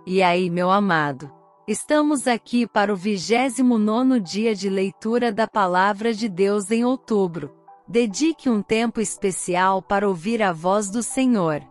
E aí, meu amado? Estamos aqui para o 29º dia de leitura da Palavra de Deus em outubro. Dedique um tempo especial para ouvir a voz do Senhor.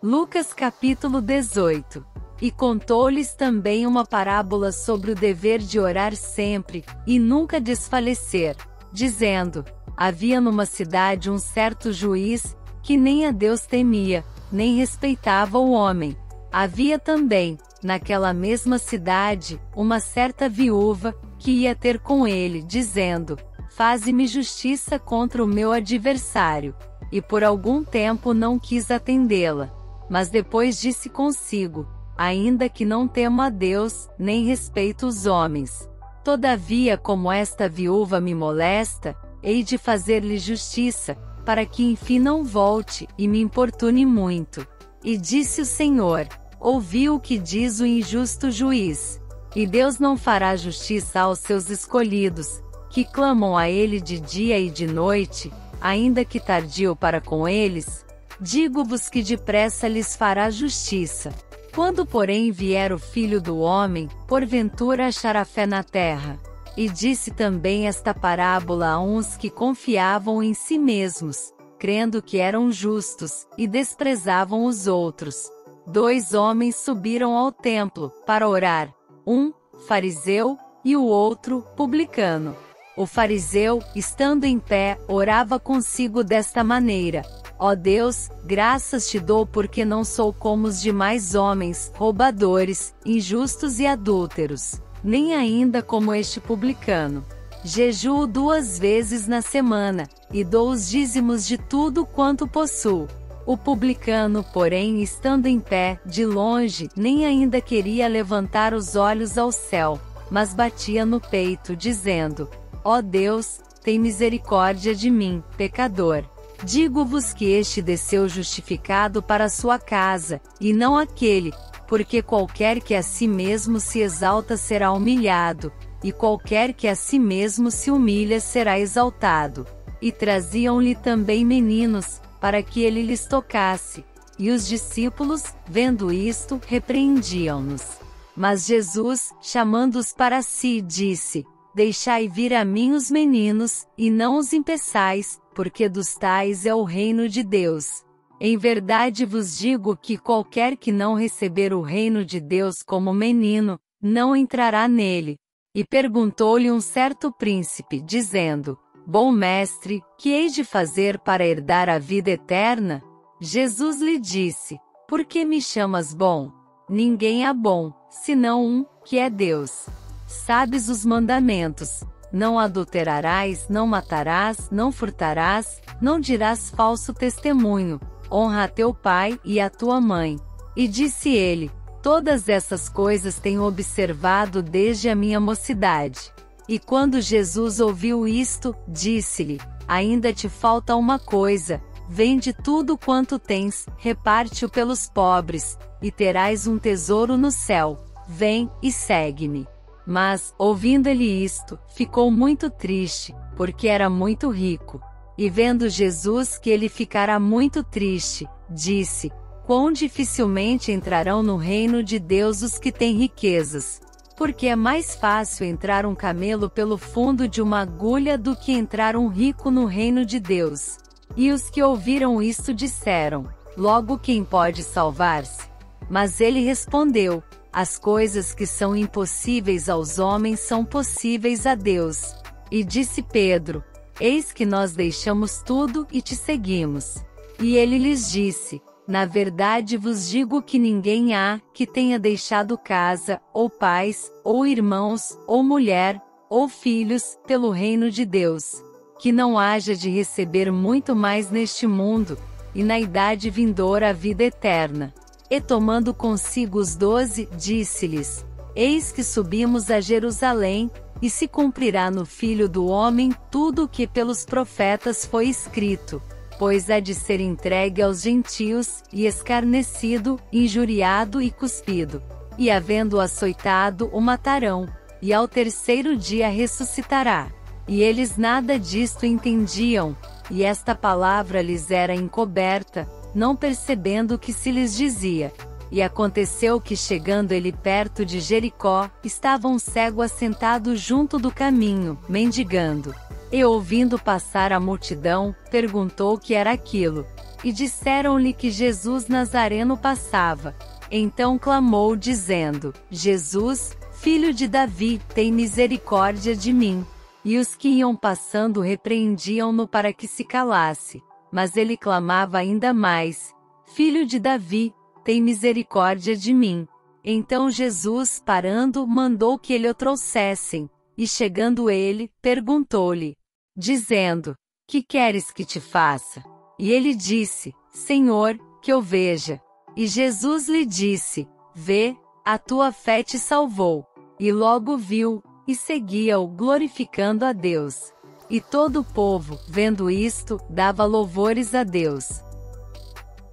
Lucas capítulo 18. E contou-lhes também uma parábola sobre o dever de orar sempre, e nunca desfalecer, dizendo: havia numa cidade um certo juiz, que nem a Deus temia, nem respeitava o homem. Havia também, naquela mesma cidade, uma certa viúva, que ia ter com ele, dizendo: faze-me justiça contra o meu adversário. E por algum tempo não quis atendê-la. Mas depois disse consigo: ainda que não temo a Deus, nem respeito os homens, todavia como esta viúva me molesta, hei de fazer-lhe justiça, para que enfim não volte, e me importune muito. E disse o Senhor: ouvi o que diz o injusto juiz. E Deus não fará justiça aos seus escolhidos, que clamam a Ele de dia e de noite, ainda que tardio para com eles? Digo-vos que depressa lhes fará justiça. Quando, porém, vier o Filho do Homem, porventura achará fé na terra? E disse também esta parábola a uns que confiavam em si mesmos, crendo que eram justos, e desprezavam os outros. 2 homens subiram ao templo, para orar, um, fariseu, e o outro, publicano. O fariseu, estando em pé, orava consigo desta maneira: ó Deus, graças te dou porque não sou como os demais homens, roubadores, injustos e adúlteros, nem ainda como este publicano. Jejuo 2 vezes na semana, e dou os dízimos de tudo quanto possuo. O publicano, porém, estando em pé, de longe, nem ainda queria levantar os olhos ao céu, mas batia no peito, dizendo: ó Deus, tem misericórdia de mim, pecador. Digo-vos que este desceu justificado para sua casa, e não aquele, porque qualquer que a si mesmo se exalta será humilhado, e qualquer que a si mesmo se humilha será exaltado. E traziam-lhe também meninos, para que ele lhes tocasse. E os discípulos, vendo isto, repreendiam-nos. Mas Jesus, chamando-os para si, disse: deixai vir a mim os meninos, e não os impeçais, porque dos tais é o reino de Deus. Em verdade vos digo que qualquer que não receber o reino de Deus como menino, não entrará nele. E perguntou-lhe um certo príncipe, dizendo: bom mestre, que hei de fazer para herdar a vida eterna? Jesus lhe disse: por que me chamas bom? Ninguém é bom, senão um, que é Deus. Sabes os mandamentos: não adulterarás, não matarás, não furtarás, não dirás falso testemunho, honra a teu pai e a tua mãe. E disse ele: todas essas coisas tenho observado desde a minha mocidade. E quando Jesus ouviu isto, disse-lhe: ainda te falta uma coisa, vende tudo quanto tens, reparte-o pelos pobres, e terás um tesouro no céu. Vem, e segue-me. Mas, ouvindo ele isto, ficou muito triste, porque era muito rico. E vendo Jesus que ele ficara muito triste, disse: quão dificilmente entrarão no reino de Deus os que têm riquezas. Porque é mais fácil entrar um camelo pelo fundo de uma agulha do que entrar um rico no reino de Deus. E os que ouviram isto disseram: logo quem pode salvar-se? Mas ele respondeu: as coisas que são impossíveis aos homens são possíveis a Deus. E disse Pedro: eis que nós deixamos tudo e te seguimos. E ele lhes disse: na verdade vos digo que ninguém há, que tenha deixado casa, ou pais, ou irmãos, ou mulher, ou filhos, pelo reino de Deus, que não haja de receber muito mais neste mundo, e na idade vindoura a vida eterna. E tomando consigo os 12, disse-lhes: eis que subimos a Jerusalém, e se cumprirá no Filho do Homem tudo o que pelos profetas foi escrito. Pois há de ser entregue aos gentios, e escarnecido, injuriado e cuspido. E havendo-o açoitado, o matarão, e ao terceiro dia ressuscitará. E eles nada disto entendiam, e esta palavra lhes era encoberta, não percebendo o que se lhes dizia. E aconteceu que chegando ele perto de Jericó, estava um cego assentado junto do caminho, mendigando. E ouvindo passar a multidão, perguntou o que era aquilo. E disseram-lhe que Jesus Nazareno passava. Então clamou dizendo: Jesus, filho de Davi, tem misericórdia de mim. E os que iam passando repreendiam-no para que se calasse. Mas ele clamava ainda mais: Filho de Davi, tem misericórdia de mim. Então Jesus, parando, mandou que lhe o trouxessem. E chegando ele, perguntou-lhe, dizendo: Que queres que te faça? E ele disse: Senhor, que eu veja. E Jesus lhe disse: Vê, a tua fé te salvou. E logo viu, e seguia-o glorificando a Deus. E todo o povo, vendo isto, dava louvores a Deus.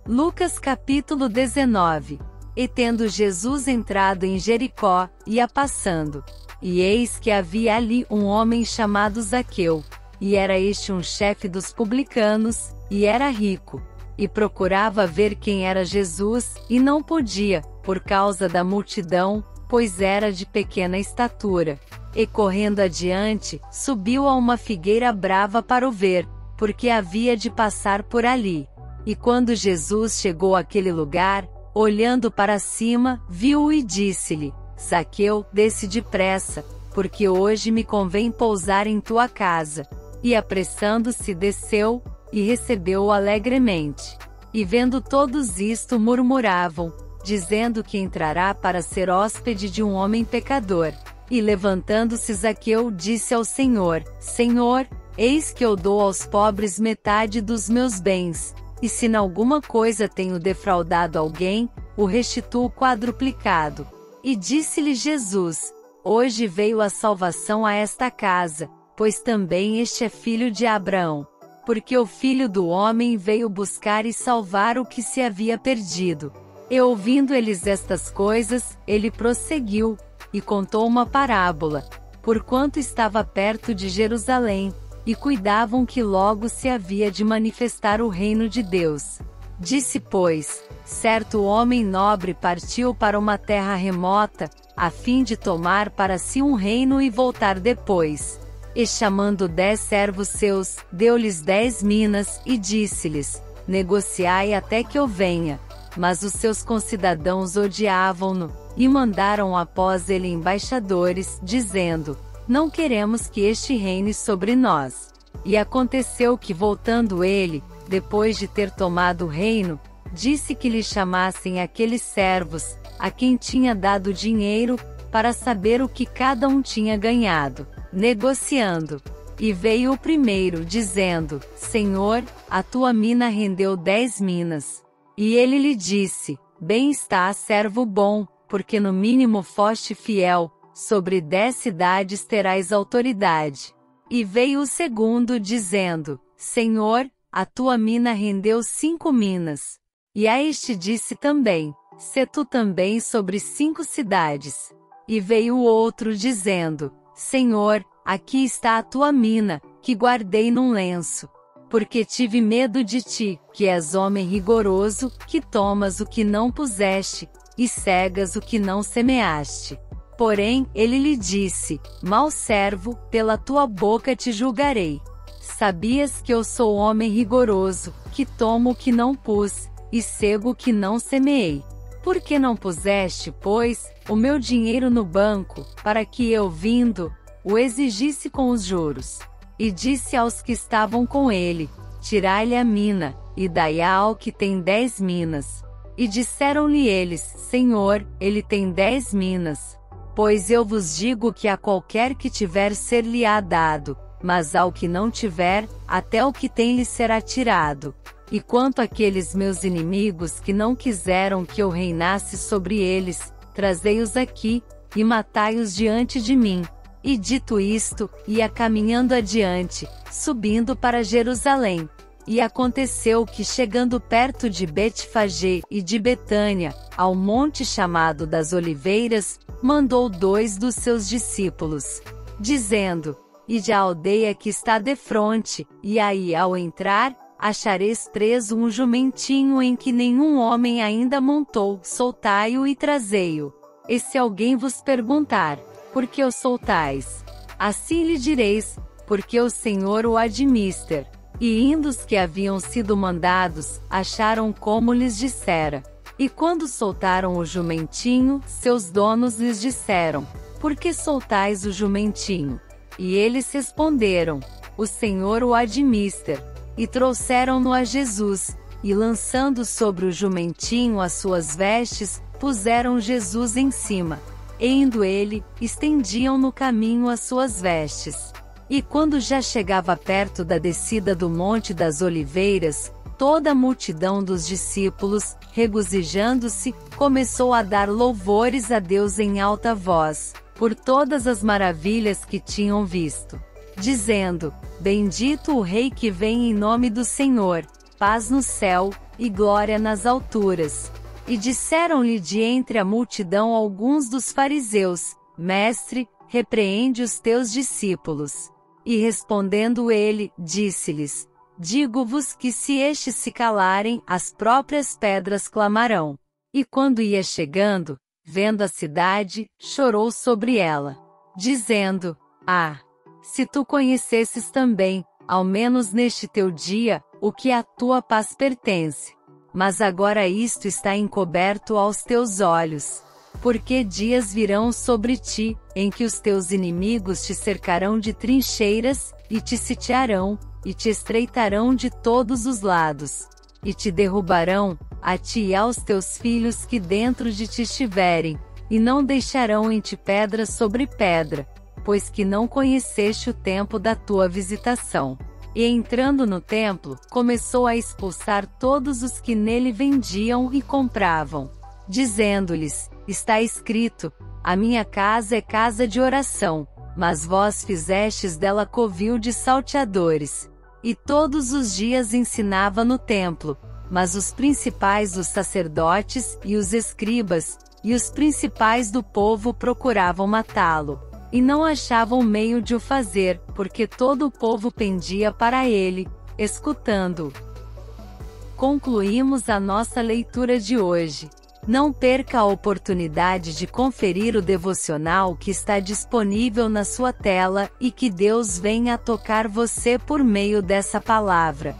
Lucas capítulo 19. E tendo Jesus entrado em Jericó, ia passando. E eis que havia ali um homem chamado Zaqueu. E era este um chefe dos publicanos, e era rico. E procurava ver quem era Jesus, e não podia, por causa da multidão, pois era de pequena estatura. E correndo adiante, subiu a uma figueira brava para o ver, porque havia de passar por ali. E quando Jesus chegou àquele lugar, olhando para cima, viu-o e disse-lhe: Zaqueu, desce depressa, porque hoje me convém pousar em tua casa. E apressando-se desceu, e recebeu-o alegremente. E vendo todos isto murmuravam, dizendo que entrará para ser hóspede de um homem pecador. E levantando-se Zaqueu disse ao Senhor: Senhor, eis que eu dou aos pobres metade dos meus bens, e se em alguma coisa tenho defraudado alguém, o restituo quadruplicado. E disse-lhe Jesus: Hoje veio a salvação a esta casa, pois também este é filho de Abraão. Porque o Filho do Homem veio buscar e salvar o que se havia perdido. E ouvindo eles estas coisas, ele prosseguiu, e contou uma parábola, porquanto estava perto de Jerusalém, e cuidavam que logo se havia de manifestar o reino de Deus. Disse, pois, certo homem nobre partiu para uma terra remota, a fim de tomar para si um reino e voltar depois. E chamando 10 servos seus, deu-lhes 10 minas, e disse-lhes: Negociai até que eu venha. Mas os seus concidadãos odiavam-no, e mandaram após ele embaixadores, dizendo: Não queremos que este reine sobre nós. E aconteceu que voltando ele, depois de ter tomado o reino, disse que lhe chamassem aqueles servos, a quem tinha dado dinheiro, para saber o que cada um tinha ganhado, negociando. E veio o primeiro, dizendo: Senhor, a tua mina rendeu 10 minas. E ele lhe disse: Bem está, servo bom, porque no mínimo foste fiel, sobre 10 cidades terás autoridade. E veio o segundo, dizendo: Senhor, a tua mina rendeu 5 minas. E a este disse também: Sê tu também sobre 5 cidades. E veio o outro, dizendo: Senhor, aqui está a tua mina, que guardei num lenço. Porque tive medo de ti, que és homem rigoroso, que tomas o que não puseste, e cegas o que não semeaste. Porém, ele lhe disse: Mau servo, pela tua boca te julgarei. Sabias que eu sou homem rigoroso, que tomo o que não pus, e cego o que não semeei. Por que não puseste, pois, o meu dinheiro no banco, para que eu, vindo, o exigisse com os juros? E disse aos que estavam com ele: Tirai-lhe a mina, e dai-a ao que tem 10 minas. E disseram-lhe eles: Senhor, ele tem 10 minas. Pois eu vos digo que a qualquer que tiver ser-lhe-á dado, mas ao que não tiver, até o que tem lhe será tirado. E quanto àqueles meus inimigos que não quiseram que eu reinasse sobre eles, trazei-os aqui, e matai-os diante de mim. E dito isto, ia caminhando adiante, subindo para Jerusalém. E aconteceu que chegando perto de Betfagé e de Betânia, ao monte chamado das Oliveiras, mandou 2 dos seus discípulos, dizendo: Ide à aldeia que está defronte, e aí ao entrar, achareis preso um jumentinho em que nenhum homem ainda montou, soltai-o e trazei-o. E se alguém vos perguntar, por que o soltais? Assim lhe direis, porque o Senhor o admister. E indo os que haviam sido mandados, acharam como lhes dissera. E quando soltaram o jumentinho, seus donos lhes disseram, por que soltais o jumentinho? E eles responderam, o Senhor o admister. E trouxeram-no a Jesus, e lançando sobre o jumentinho as suas vestes, puseram Jesus em cima. E indo ele, estendiam no caminho as suas vestes. E quando já chegava perto da descida do Monte das Oliveiras, toda a multidão dos discípulos, regozijando-se, começou a dar louvores a Deus em alta voz, por todas as maravilhas que tinham visto, dizendo, bendito o Rei que vem em nome do Senhor, paz no céu, e glória nas alturas. E disseram-lhe de entre a multidão alguns dos fariseus, Mestre, repreende os teus discípulos. E respondendo ele, disse-lhes, digo-vos que se estes se calarem, as próprias pedras clamarão. E quando ia chegando, vendo a cidade, chorou sobre ela, dizendo, ah, se tu conhecesses também, ao menos neste teu dia, o que à tua paz pertence. Mas agora isto está encoberto aos teus olhos. Porque dias virão sobre ti, em que os teus inimigos te cercarão de trincheiras, e te sitiarão, e te estreitarão de todos os lados. E te derrubarão, a ti e aos teus filhos que dentro de ti estiverem, e não deixarão em ti pedra sobre pedra, pois que não conheceste o tempo da tua visitação. E entrando no templo, começou a expulsar todos os que nele vendiam e compravam, dizendo-lhes, está escrito, a minha casa é casa de oração, mas vós fizestes dela covil de salteadores. E todos os dias ensinava no templo, mas os principais dos sacerdotes, e os escribas, e os principais do povo procuravam matá-lo. E não achavam meio de o fazer, porque todo o povo pendia para ele, escutando-o. Concluímos a nossa leitura de hoje. Não perca a oportunidade de conferir o devocional que está disponível na sua tela, e que Deus venha a tocar você por meio dessa palavra.